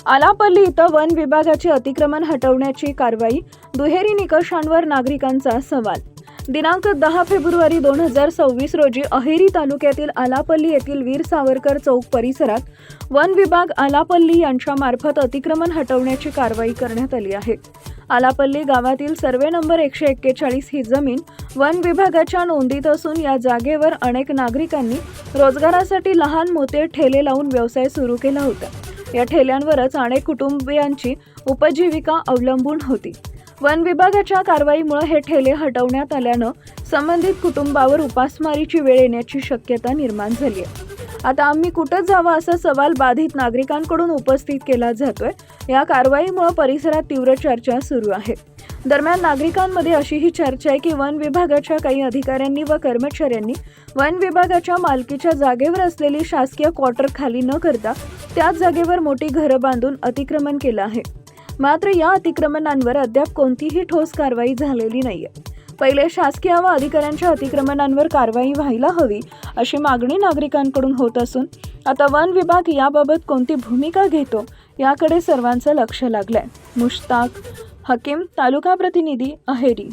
आलापल्ली इथं वन विभागाचे अतिक्रमण हटवण्याची कारवाई, दुहेरी निकषांवर नागरिकांचा सवाल। दिनांक 10 फेब्रुवारी 2026 रोजी अहेरी तालुक्यातील आलापल्ली येथील वीर सावरकर चौक परिसरात वन विभाग आलापल्ली यांच्या मार्फत अतिक्रमण हटवण्याची कारवाई करण्यात आली आहे। आलापल्ली गावातील सर्वे नंबर 141 ही जमीन वन विभागाच्या नोंदीत असून या जागेवर अनेक नागरिकांनी रोजगारासाठी लहान मोठे ठेले लावून व्यवसाय सुरू केला होता। या ठेल्यांवरच अनेक कुटुंबियांची उपजीविका अवलंबून होती। वन विभागाच्या कारवाईमुळे हे ठेले हटवण्यात आल्यानं संबंधित कुटुंबावर उपासमारीची वेळ येण्याची शक्यता निर्माण झाली आहे। आता आम्ही कुठं जावं असा सवाल बाधित नागरिकांकडून उपस्थित केला जातोय। या कारवाईमुळे परिसरात तीव्र चर्चा सुरू आहे। दरम्यान नागरिकांमध्ये अशीही चर्चा आहे की वन विभागाच्या काही अधिकाऱ्यांनी व कर्मचाऱ्यांनी वन विभागाच्या मालकीच्या जागेवर असलेली शासकीय क्वार्टर खाली न करता त्याच जागेवर मोठी घरं बांधून अतिक्रमण केलं आहे। मात्र या अतिक्रमणांवर अद्याप कोणतीही ठोस कारवाई झालेली नाहीये। पहिले शासकीय व अधिकाऱ्यांच्या अतिक्रमणांवर कारवाई व्हायला हवी अशी मागणी नागरिकांकडून होत असून आता वन विभाग याबाबत कोणती भूमिका घेतो याकडे सर्वांचं लक्ष लागलंय। मुश्ताक हकीम, तालुका प्रतिनिधी, अहेरी।